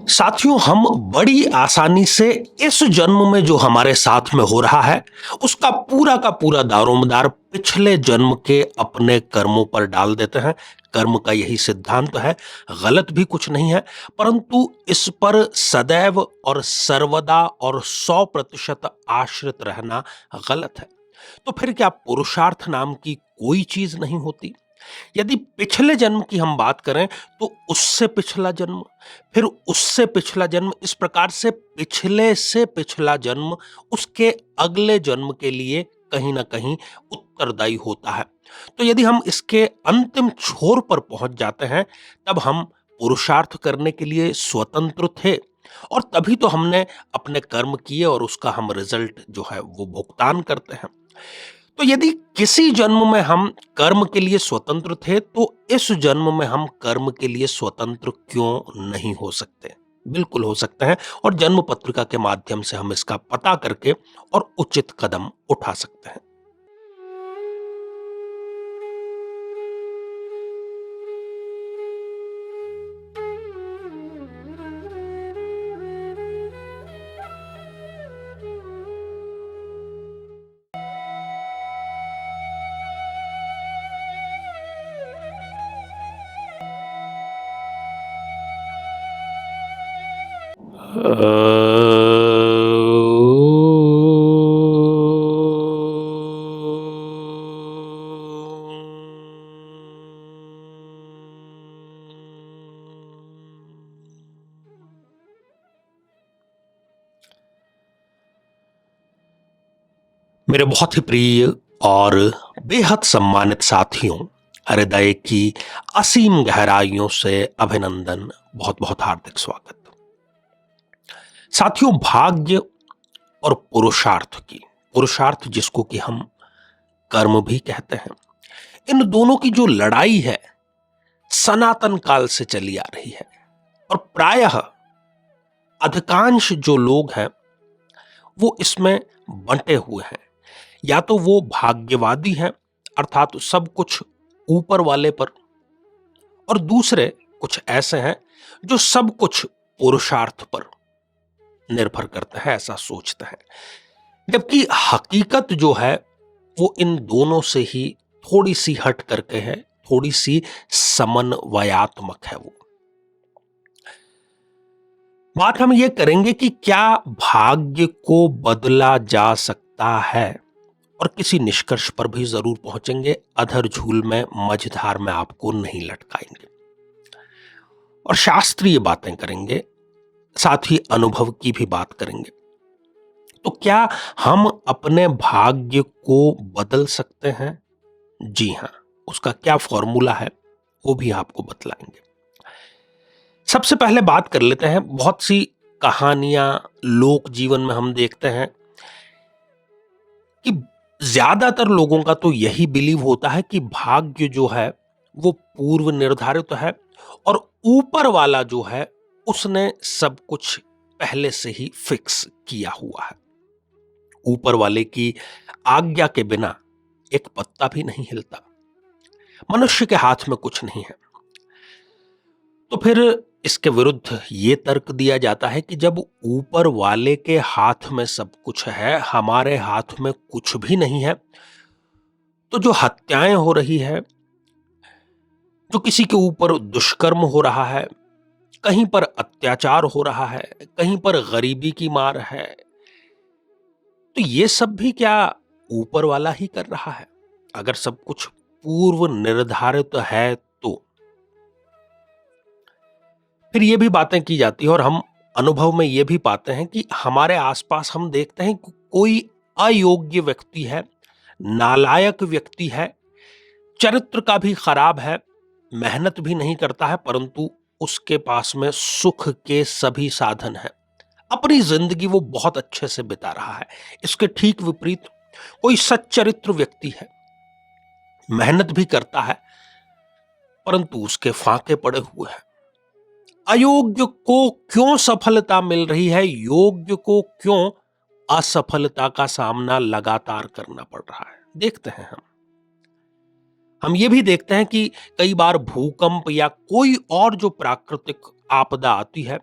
साथियों, हम बड़ी आसानी से इस जन्म में जो हमारे साथ में हो रहा है उसका पूरा का पूरा दारोमदार पिछले जन्म के अपने कर्मों पर डाल देते हैं। कर्म का यही सिद्धांत है, गलत भी कुछ नहीं है, परंतु इस पर सदैव और सर्वदा और 100% आश्रित रहना गलत है। तो फिर क्या पुरुषार्थ नाम की कोई चीज नहीं होती? यदि पिछले जन्म की हम बात करें तो उससे पिछला जन्म, फिर उससे पिछला जन्म, इस प्रकार से पिछला जन्म उसके अगले जन्म के लिए कहीं ना कहीं उत्तरदायी होता है। तो यदि हम इसके अंतिम छोर पर पहुंच जाते हैं तब हम पुरुषार्थ करने के लिए स्वतंत्र थे, और तभी तो हमने अपने कर्म किए और उसका हम रिजल्ट जो है वो भुगतान करते हैं। तो यदि किसी जन्म में हम कर्म के लिए स्वतंत्र थे तो इस जन्म में हम कर्म के लिए स्वतंत्र क्यों नहीं हो सकते? बिल्कुल हो सकते हैं, और जन्म पत्रिका के माध्यम से हम इसका पता करके और उचित कदम उठा सकते हैं। मेरे बहुत ही प्रिय और बेहद सम्मानित साथियों, हृदय की असीम गहराइयों से अभिनंदन, बहुत बहुत हार्दिक स्वागत। साथियों, भाग्य और पुरुषार्थ जिसको कि हम कर्म भी कहते हैं, इन दोनों की जो लड़ाई है सनातन काल से चली आ रही है, और प्रायः अधिकांश जो लोग हैं वो इसमें बंटे हुए हैं। या तो वो भाग्यवादी हैं, अर्थात सब कुछ ऊपर वाले पर, और दूसरे कुछ ऐसे हैं जो सब कुछ पुरुषार्थ पर निर्भर करते हैं, ऐसा सोचते हैं। जबकि हकीकत जो है वो इन दोनों से ही थोड़ी सी हट करके है, थोड़ी सी समन्वयात्मक है। वो बात हम ये करेंगे कि क्या भाग्य को बदला जा सकता है, और किसी निष्कर्ष पर भी जरूर पहुंचेंगे। अधर झूल में मझधार में आपको नहीं लटकाएंगे, और शास्त्रीय बातें करेंगे, साथ ही अनुभव की भी बात करेंगे। तो क्या हम अपने भाग्य को बदल सकते हैं? जी हां, उसका क्या फॉर्मूला है वो भी आपको बतलाएंगे। सबसे पहले बात कर लेते हैं, बहुत सी कहानियां लोक जीवन में हम देखते हैं कि ज्यादातर लोगों का तो यही बिलीव होता है कि भाग्य जो है वो पूर्व निर्धारित है, और ऊपर वाला जो है उसने सब कुछ पहले से ही फिक्स किया हुआ है। ऊपर वाले की आज्ञा के बिना एक पत्ता भी नहीं हिलता, मनुष्य के हाथ में कुछ नहीं है। तो फिर इसके विरुद्ध ये तर्क दिया जाता है कि जब ऊपर वाले के हाथ में सब कुछ है, हमारे हाथ में कुछ भी नहीं है, तो जो हत्याएं हो रही है, जो किसी के ऊपर दुष्कर्म हो रहा है, कहीं पर अत्याचार हो रहा है, कहीं पर गरीबी की मार है, तो ये सब भी क्या ऊपर वाला ही कर रहा है? अगर सब कुछ पूर्व निर्धारित है तो फिर ये भी बातें की जाती है, और हम अनुभव में ये भी पाते हैं कि हमारे आसपास हम देखते हैं कि कोई अयोग्य व्यक्ति है, नालायक व्यक्ति है, चरित्र का भी खराब है, मेहनत भी नहीं करता है, परंतु उसके पास में सुख के सभी साधन हैं, अपनी जिंदगी वो बहुत अच्छे से बिता रहा है। इसके ठीक विपरीत कोई सच्चरित्र व्यक्ति है, मेहनत भी करता है, परंतु उसके फाके पड़े हुए हैं। अयोग्य को क्यों सफलता मिल रही है, योग्य को क्यों असफलता का सामना लगातार करना पड़ रहा है? देखते हैं हम ये भी देखते हैं कि कई बार भूकंप या कोई और जो प्राकृतिक आपदा आती है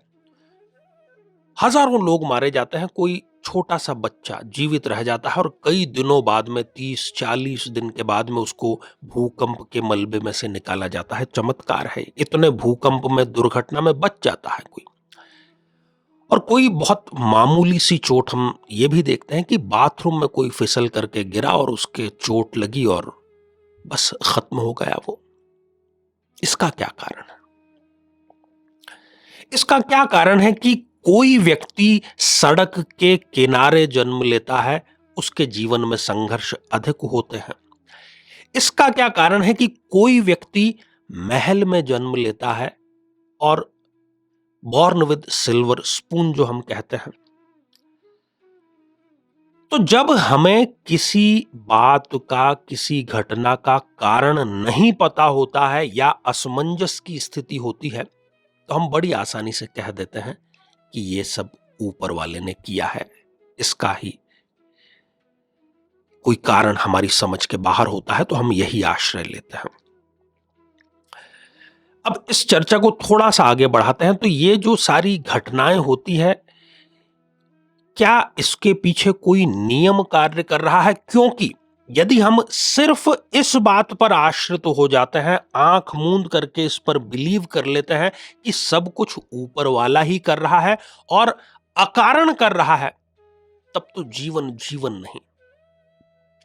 हजारों लोग मारे जाते हैं, कोई छोटा सा बच्चा जीवित रह जाता है और कई दिनों बाद में 30-40 दिन के बाद में उसको भूकंप के मलबे में से निकाला जाता है। चमत्कार है, इतने भूकंप में, दुर्घटना में बच जाता है कोई। और कोई बहुत मामूली सी चोट, हम ये भी देखते हैं कि बाथरूम में कोई फिसल करके गिरा और उसके चोट लगी और बस खत्म हो गया वो। इसका क्या कारण है? इसका क्या कारण है कि कोई व्यक्ति सड़क के किनारे जन्म लेता है, उसके जीवन में संघर्ष अधिक होते हैं। इसका क्या कारण है कि कोई व्यक्ति महल में जन्म लेता है और बॉर्न विद सिल्वर स्पून जो हम कहते हैं। तो जब हमें किसी बात का, किसी घटना का कारण नहीं पता होता है या असमंजस की स्थिति होती है, तो हम बड़ी आसानी से कह देते हैं कि ये सब ऊपर वाले ने किया है, इसका ही कोई कारण हमारी समझ के बाहर होता है, तो हम यही आश्रय लेते हैं। अब इस चर्चा को थोड़ा सा आगे बढ़ाते हैं, तो ये जो सारी घटनाएं होती है, क्या इसके पीछे कोई नियम कार्य कर रहा है? क्योंकि यदि हम सिर्फ इस बात पर आश्रित हो जाते हैं, आंख मूंद करके इस पर बिलीव कर लेते हैं कि सब कुछ ऊपर वाला ही कर रहा है और अकारण कर रहा है, तब तो जीवन जीवन नहीं,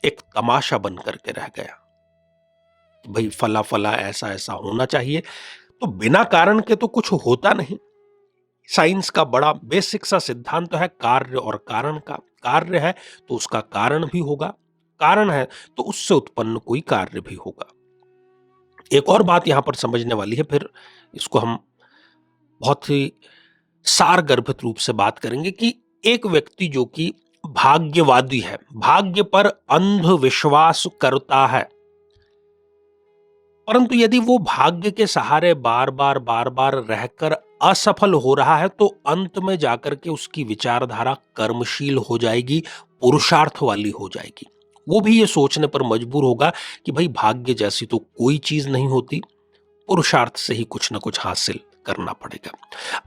एक तमाशा बन करके रह गया। भाई फला फला ऐसा ऐसा होना चाहिए, तो बिना कारण के तो कुछ होता नहीं। साइंस का बड़ा बेसिक सा सिद्धांत तो है कार्य और कारण का। कार्य है तो उसका कारण भी होगा, कारण है तो उससे उत्पन्न कोई कार्य भी होगा। एक और बात यहां पर समझने वाली है, फिर इसको हम बहुत ही सारगर्भित रूप से बात करेंगे कि एक व्यक्ति जो कि भाग्यवादी है, भाग्य पर अंधविश्वास करता है, परंतु यदि वो भाग्य के सहारे बार बार रहकर असफल हो रहा है, तो अंत में जाकर के उसकी विचारधारा कर्मशील हो जाएगी, पुरुषार्थ वाली हो जाएगी। वो भी ये सोचने पर मजबूर होगा कि भाई भाग्य जैसी तो कोई चीज नहीं होती, पुरुषार्थ से ही कुछ ना कुछ हासिल करना पड़ेगा।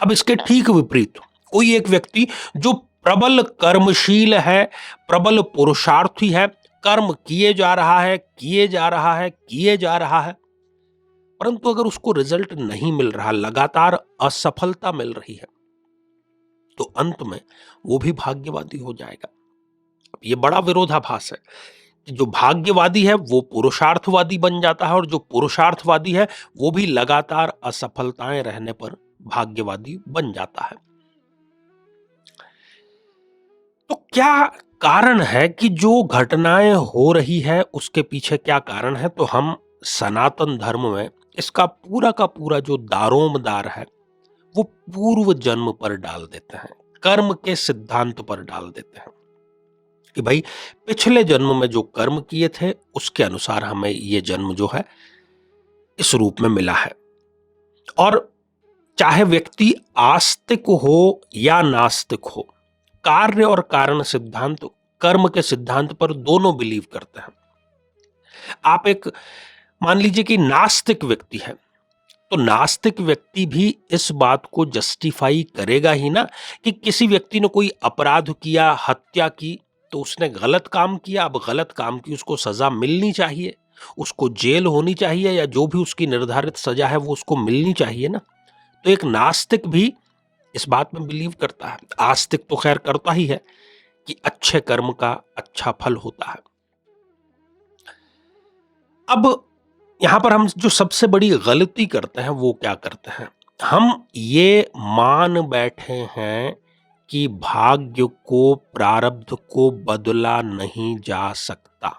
अब इसके ठीक विपरीत कोई एक व्यक्ति जो प्रबल कर्मशील है, प्रबल पुरुषार्थी है, कर्म किए जा रहा है, किए जा रहा है, किए जा रहा है, परंतु अगर उसको रिजल्ट नहीं मिल रहा, लगातार असफलता मिल रही है, तो अंत में वो भी भाग्यवादी हो जाएगा। ये बड़ा विरोधाभास है कि जो भाग्यवादी है वो पुरुषार्थवादी बन जाता है और जो पुरुषार्थवादी है वो भी लगातार असफलताएं रहने पर भाग्यवादी बन जाता है। तो क्या कारण है कि जो घटनाएं हो रही है उसके पीछे क्या कारण है? तो हम सनातन धर्म में इसका पूरा का पूरा जो दारोमदार है वो पूर्व जन्म पर डाल देते हैं, कर्म के सिद्धांत पर डाल देते हैं कि भाई पिछले जन्म में जो कर्म किए थे उसके अनुसार हमें ये जन्म जो है इस रूप में मिला है। और चाहे व्यक्ति आस्तिक हो या नास्तिक हो, कार्य और कारण सिद्धांत, कर्म के सिद्धांत पर दोनों बिलीव करते हैं। आप एक मान लीजिए कि नास्तिक व्यक्ति है, तो नास्तिक व्यक्ति भी इस बात को जस्टिफाई करेगा ही ना कि किसी व्यक्ति ने कोई अपराध किया, हत्या की, तो उसने गलत काम किया, अब गलत काम की उसको सजा मिलनी चाहिए, उसको जेल होनी चाहिए या जो भी उसकी निर्धारित सजा है वो उसको मिलनी चाहिए ना। तो एक नास्तिक भी इस बात में बिलीव करता है। आस्तिक तो खैर करता ही है कि अच्छे कर्म का अच्छा फल होता है। अब यहां पर हम जो सबसे बड़ी गलती करते हैं वो क्या करते हैं, हम ये मान बैठे हैं कि भाग्य को, प्रारब्ध को बदला नहीं जा सकता।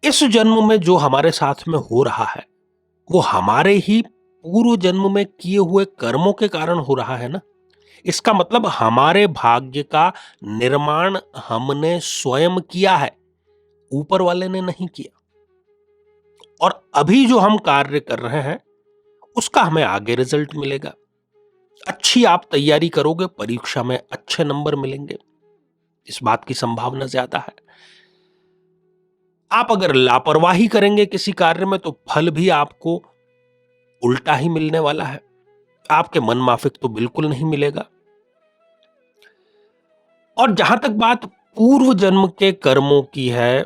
इस जन्म में जो हमारे साथ में हो रहा है वो हमारे ही पूर्व जन्म में किए हुए कर्मों के कारण हो रहा है ना। इसका मतलब हमारे भाग्य का निर्माण हमने स्वयं किया है, ऊपर वाले ने नहीं किया। और अभी जो हम कार्य कर रहे हैं उसका हमें आगे रिजल्ट मिलेगा। अच्छी आप तैयारी करोगे, परीक्षा में अच्छे नंबर मिलेंगे, इस बात की संभावना ज्यादा है। आप अगर लापरवाही करेंगे किसी कार्य में तो फल भी आपको उल्टा ही मिलने वाला है। आपके मन माफिक तो बिल्कुल नहीं मिलेगा। और जहां तक बात पूर्व जन्म के कर्मों की है,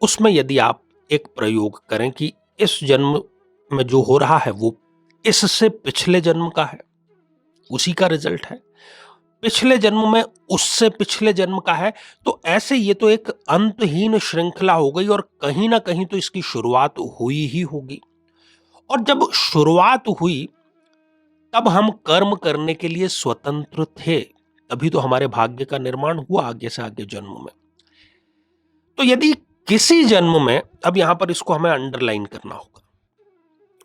उसमें यदि आप एक प्रयोग करें कि इस जन्म में जो हो रहा है वो इससे पिछले जन्म का है, उसी का रिजल्ट है, पिछले जन्म में उससे पिछले जन्म का है, तो ऐसे ये तो एक अंतहीन श्रृंखला हो गई और कहीं ना कहीं तो इसकी शुरुआत हुई ही होगी। और जब शुरुआत हुई तब हम कर्म करने के लिए स्वतंत्र थे, तभी तो हमारे भाग्य का निर्माण हुआ आगे से आगे जन्म में। तो यदि किसी जन्म में, अब यहां पर इसको हमें अंडरलाइन करना होगा,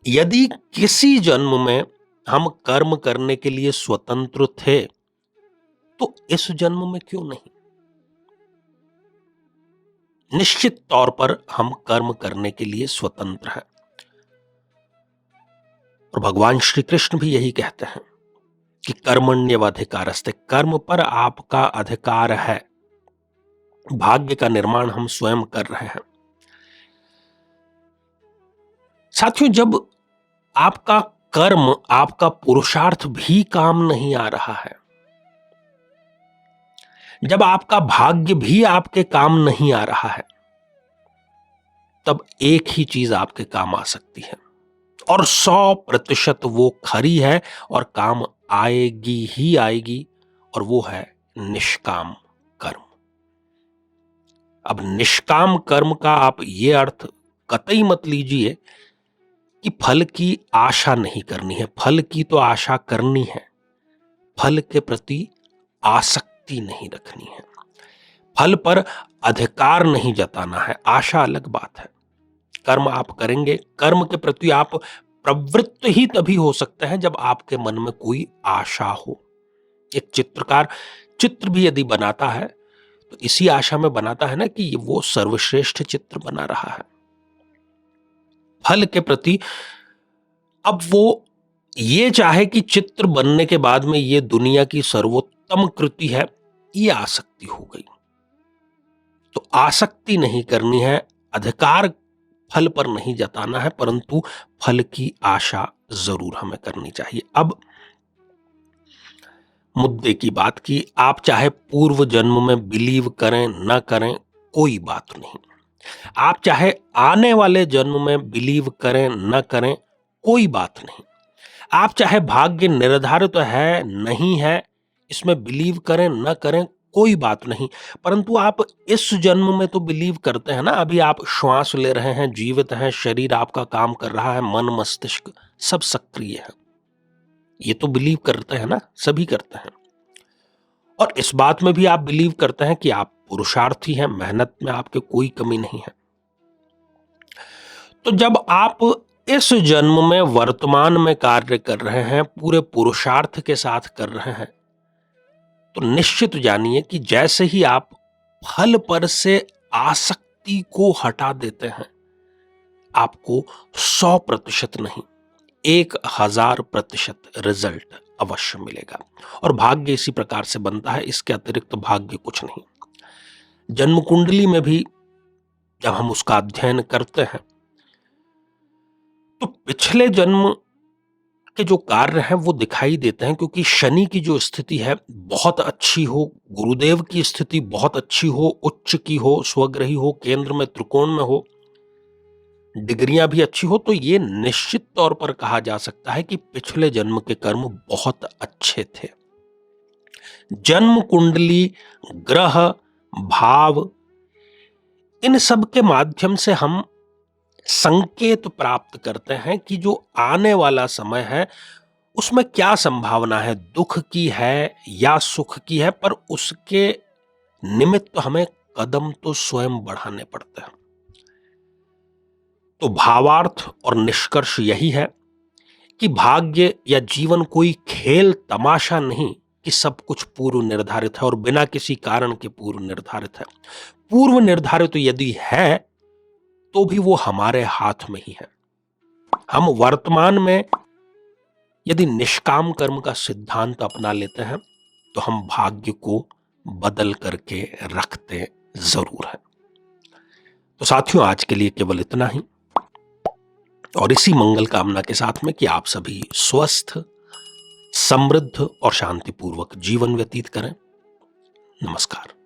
यदि किसी जन्म में हम कर्म करने के लिए स्वतंत्र थे तो इस जन्म में क्यों नहीं? निश्चित तौर पर हम कर्म करने के लिए स्वतंत्र हैं। और भगवान श्री कृष्ण भी यही कहते हैं कि कर्मण्येवाधिकारस्ते, कर्म पर आपका अधिकार है, भाग्य का निर्माण हम स्वयं कर रहे हैं। साथियों, जब आपका कर्म, आपका पुरुषार्थ भी काम नहीं आ रहा है, जब आपका भाग्य भी आपके काम नहीं आ रहा है, तब एक ही चीज आपके काम आ सकती है और 100% वो खरी है और काम आएगी ही आएगी, और वो है निष्काम कर्म। अब निष्काम कर्म का आप ये अर्थ कतई मत लीजिए कि फल की आशा नहीं करनी है, फल की तो आशा करनी है, फल के प्रति आसक्ति नहीं रखनी है, फल पर अधिकार नहीं जताना है, आशा अलग बात है। कर्म आप करेंगे, कर्म के प्रति आप प्रवृत्त ही तभी हो सकते हैं जब आपके मन में कोई आशा हो। एक चित्रकार चित्र भी यदि बनाता है तो इसी आशा में बनाता है ना कि वो सर्वश्रेष्ठ चित्र बना रहा है। फल के प्रति अब वो ये चाहे कि चित्र बनने के बाद में ये दुनिया की सर्वोत्तम कृति है, ये आसक्ति हो गई। तो आसक्ति नहीं करनी है, अधिकार फल पर नहीं जताना है, परंतु फल की आशा जरूर हमें करनी चाहिए। अब मुद्दे की बात की, आप चाहे पूर्व जन्म में बिलीव करें न करें, कोई बात नहीं। आप चाहे आने वाले जन्म में बिलीव करें न करें, कोई बात नहीं। आप चाहे भाग्य निर्धारित है नहीं है, इसमें बिलीव करें न करें, कोई बात नहीं। परंतु आप इस जन्म में तो बिलीव करते हैं ना, अभी आप श्वास ले रहे हैं, जीवित हैं, शरीर आपका काम कर रहा है, मन मस्तिष्क सब सक्रिय है, ये तो बिलीव करते हैं ना, सभी करते हैं। और इस बात में भी आप बिलीव करते हैं कि आप पुरुषार्थी हैं, मेहनत में आपके कोई कमी नहीं है। तो जब आप इस जन्म में वर्तमान में कार्य कर रहे हैं, पूरे पुरुषार्थ के साथ कर रहे हैं, तो निश्चित जानिए कि जैसे ही आप फल पर से आसक्ति को हटा देते हैं, आपको 100% नहीं, 1000% रिजल्ट अवश्य मिलेगा। और भाग्य इसी प्रकार से बनता है, इसके अतिरिक्त भाग्य कुछ नहीं। जन्म कुंडली में भी जब हम उसका अध्ययन करते हैं तो पिछले जन्म के जो कार्य हैं वो दिखाई देते हैं, क्योंकि शनि की जो स्थिति है बहुत अच्छी हो, गुरुदेव की स्थिति बहुत अच्छी हो, उच्च की हो, स्वग्रही हो, केंद्र में त्रिकोण में हो, डिग्रियां भी अच्छी हो, तो ये निश्चित तौर पर कहा जा सकता है कि पिछले जन्म के कर्म बहुत अच्छे थे। जन्म कुंडली, ग्रह, भाव, इन सब के माध्यम से हम संकेत प्राप्त करते हैं कि जो आने वाला समय है उसमें क्या संभावना है, दुख की है या सुख की है, पर उसके निमित्त हमें कदम तो स्वयं बढ़ाने पड़ते हैं। तो भावार्थ और निष्कर्ष यही है कि भाग्य या जीवन कोई खेल तमाशा नहीं कि सब कुछ पूर्व निर्धारित है और बिना किसी कारण के पूर्व निर्धारित है। पूर्व निर्धारित यदि है तो भी वो हमारे हाथ में ही है। हम वर्तमान में यदि निष्काम कर्म का सिद्धांत अपना लेते हैं तो हम भाग्य को बदल करके रखते जरूर हैं। तो साथियों, आज के लिए केवल इतना ही। और इसी मंगल कामना के साथ में कि आप सभी स्वस्थ, समृद्ध और शांतिपूर्वक जीवन व्यतीत करें। नमस्कार।